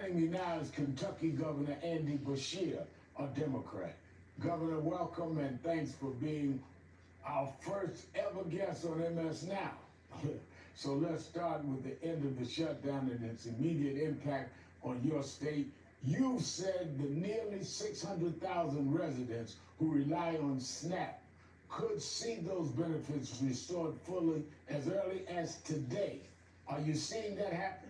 Joining me now is Kentucky Governor Andy Beshear, a Democrat. Governor, welcome and thanks for being our first ever guest on MS Now. So let's start with the end of the shutdown and its immediate impact on your state. You've said the nearly 600,000 residents who rely on SNAP could see those benefits restored fully as early as today. Are you seeing that happen?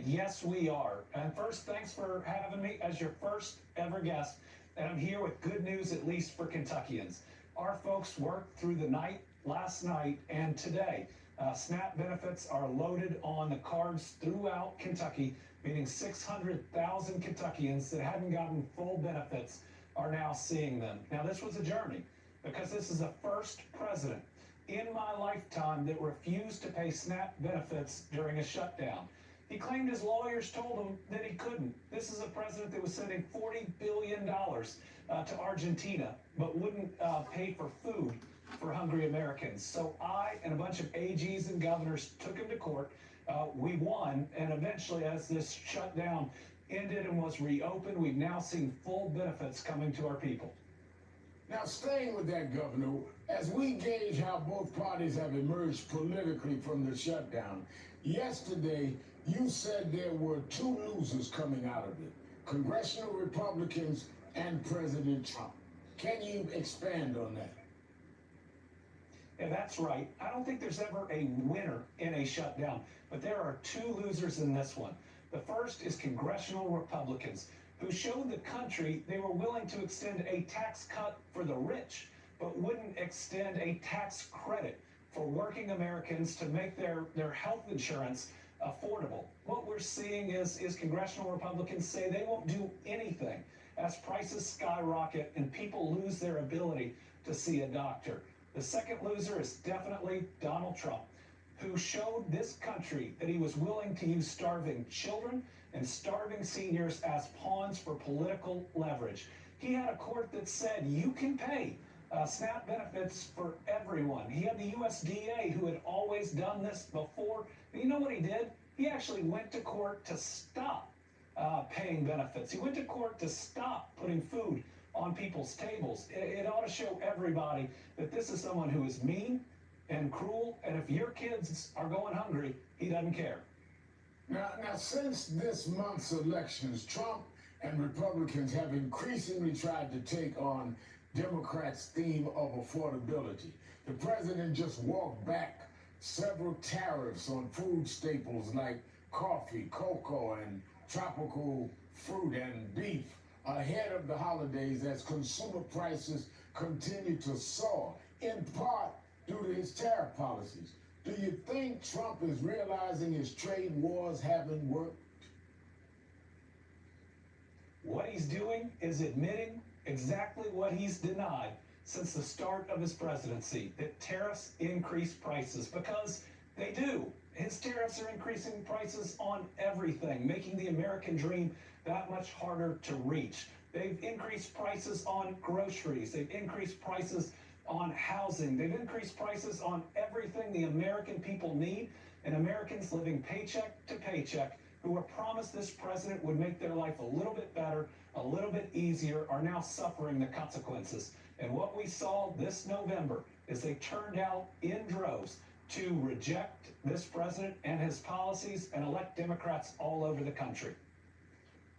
Yes, we are. And first, thanks for having me as your first ever guest. And I'm here with good news, at least for Kentuckians. Our folks worked through the night, last night, and today. SNAP benefits are loaded on the cards throughout Kentucky, meaning 600,000 Kentuckians that hadn't gotten full benefits are now seeing them. Now, this was a journey because this is the first president in my lifetime that refused to pay SNAP benefits during a shutdown. He claimed his lawyers told him that he couldn't. This is a president that was sending $40 billion to Argentina, but wouldn't pay for food for hungry Americans. So I and a bunch of AGs and governors took him to court. We won, and eventually, as this shutdown ended and was reopened, we've now seen full benefits coming to our people. Now, staying with that, Governor, as we gauge how both parties have emerged politically from the shutdown, yesterday you said there were two losers coming out of it, congressional Republicans and President Trump. Can you expand on that? Yeah, that's right. I don't think there's ever a winner in a shutdown, but there are two losers in this one. The first is congressional Republicans, who showed the country they were willing to extend a tax cut for the rich, but wouldn't extend a tax credit for working Americans to make their health insurance affordable. What we're seeing is congressional Republicans say they won't do anything as prices skyrocket and people lose their ability to see a doctor. The second loser is definitely Donald Trump, who showed this country that he was willing to use starving children and starving seniors as pawns for political leverage. He had a court that said you can pay SNAP benefits for everyone. He had the USDA, who had always done this before. And you know what he did? He actually went to court to stop paying benefits. He went to court to stop putting food on people's tables. It ought to show everybody that this is someone who is mean and cruel, and if your kids are going hungry, he doesn't care. Now, since this month's elections, Trump and Republicans have increasingly tried to take on Democrats' theme of affordability. The president just walked back several tariffs on food staples like coffee, cocoa, and tropical fruit and beef ahead of the holidays as consumer prices continue to soar, in part due to his tariff policies. Do you think Trump is realizing his trade wars haven't worked? What he's doing is admitting exactly what he's denied since the start of his presidency, that tariffs increase prices, because they do. His tariffs are increasing prices on everything, making the American dream that much harder to reach. They've increased prices on groceries. They've increased prices on housing. They've increased prices on everything the American people need, and Americans living paycheck to paycheck who were promised this president would make their life a little bit better, a little bit easier, are now suffering the consequences. And what we saw this November is they turned out in droves to reject this president and his policies and elect Democrats all over the country.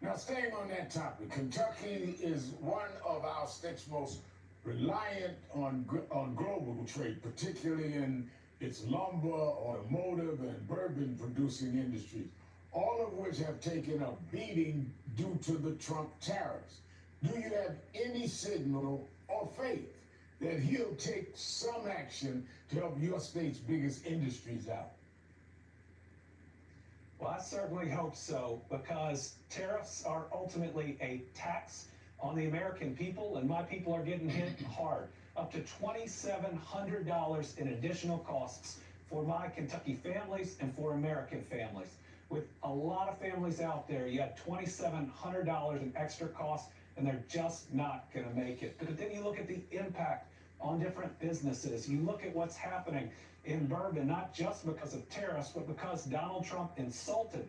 Now, staying on that topic, Kentucky is one of our states most reliant on global trade, particularly in its lumber, automotive, and bourbon-producing industries, all of which have taken a beating due to the Trump tariffs. Do you have any signal or faith that he'll take some action to help your state's biggest industries out? Well, I certainly hope so, because tariffs are ultimately a tax on the American people, and my people are getting hit hard. Up to $2,700 in additional costs for my Kentucky families and for American families. With a lot of families out there, you have $2,700 in extra costs, and they're just not going to make it. But then you look at the impact on different businesses. You look at what's happening in bourbon, not just because of tariffs, but because Donald Trump insulted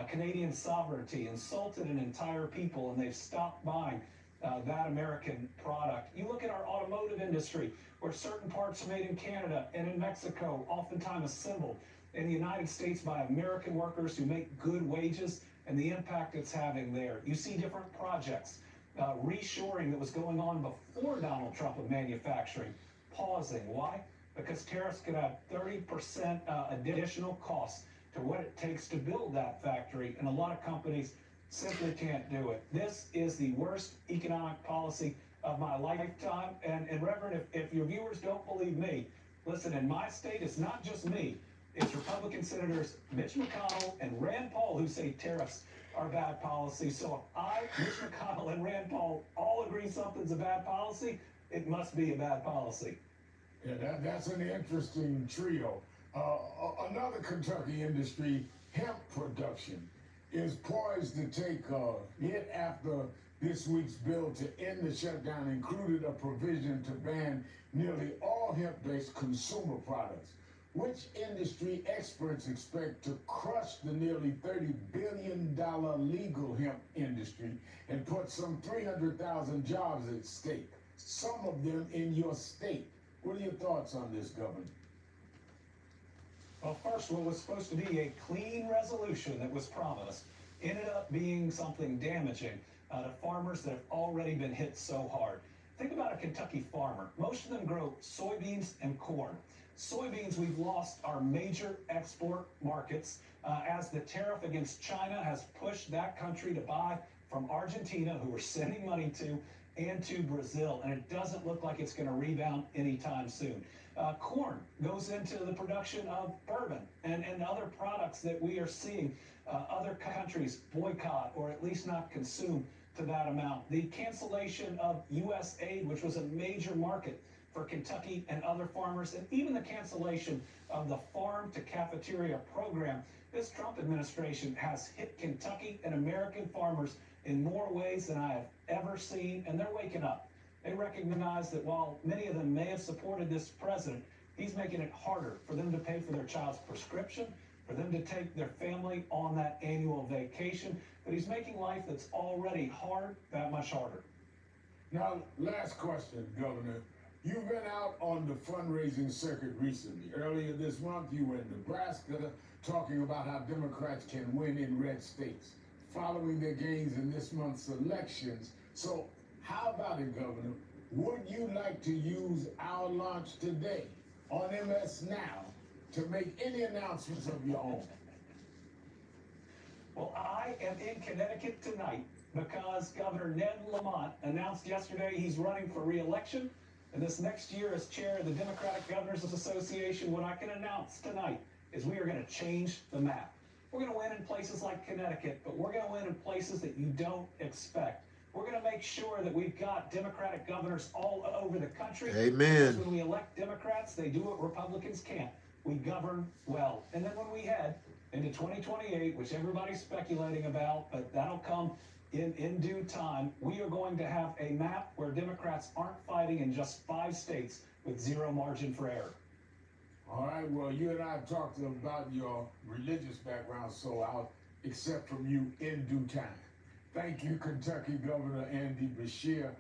Canadian sovereignty, insulted an entire people, and they've stopped buying that American product. You look at our automotive industry, where certain parts are made in Canada and in Mexico, oftentimes assembled in the United States by American workers who make good wages, and the impact it's having there. You see different projects, reshoring that was going on before Donald Trump of manufacturing, pausing. Why? Because tariffs could have 30% additional costs to what it takes to build that factory, and a lot of companies simply can't do it. This is the worst economic policy of my lifetime. And Reverend, if your viewers don't believe me, listen, in my state, it's not just me. It's Republican Senators Mitch McConnell and Rand Paul who say tariffs are bad policy. So if Mitch McConnell, and Rand Paul all agree something's a bad policy, it must be a bad policy. Yeah, that's an interesting trio. Another Kentucky industry, hemp production, is poised to take a hit after this week's bill to end the shutdown included a provision to ban nearly all hemp-based consumer products, which industry experts expect to crush the nearly $30 billion legal hemp industry and put some 300,000 jobs at stake, some of them in your state. What are your thoughts on this, Governor? Well, first, what was supposed to be a clean resolution that was promised ended up being something damaging to farmers that have already been hit so hard. Think about a Kentucky farmer. Most of them grow soybeans and corn. Soybeans, we've lost our major export markets as the tariff against China has pushed that country to buy from Argentina, who we're sending money to, and to Brazil, and it doesn't look like it's going to rebound anytime soon. Corn goes into the production of bourbon and other products that we are seeing other countries boycott or at least not consume to that amount. The cancellation of U.S. aid, which was a major market for Kentucky and other farmers, and even the cancellation of the farm to cafeteria program. This Trump administration has hit Kentucky and American farmers in more ways than I have ever seen, and they're waking up. They recognize that while many of them may have supported this president, he's making it harder for them to pay for their child's prescription, for them to take their family on that annual vacation, but he's making life that's already hard that much harder. Now, last question, Governor. You've been out on the fundraising circuit recently. Earlier this month, you were in Nebraska talking about how Democrats can win in red states, following their gains in this month's elections. So how about it, Governor? Would you like to use our launch today on MS Now to make any announcements of your own? Well, I am in Connecticut tonight because Governor Ned Lamont announced yesterday he's running for re-election. And this next year as chair of the Democratic Governors Association, what I can announce tonight is we are going to change the map. We're going to win in places like Connecticut, but we're going to win in places that you don't expect. We're going to make sure that we've got Democratic governors all over the country. Amen. Because when we elect Democrats, they do what Republicans can't. We govern well. And then when we head into 2028, which everybody's speculating about, but that'll come in due time, we are going to have a map where Democrats aren't fighting in just 5 states with zero margin for error. All right, well, you and I have talked about your religious background, so I'll accept from you in due time. Thank you, Kentucky Governor Andy Beshear.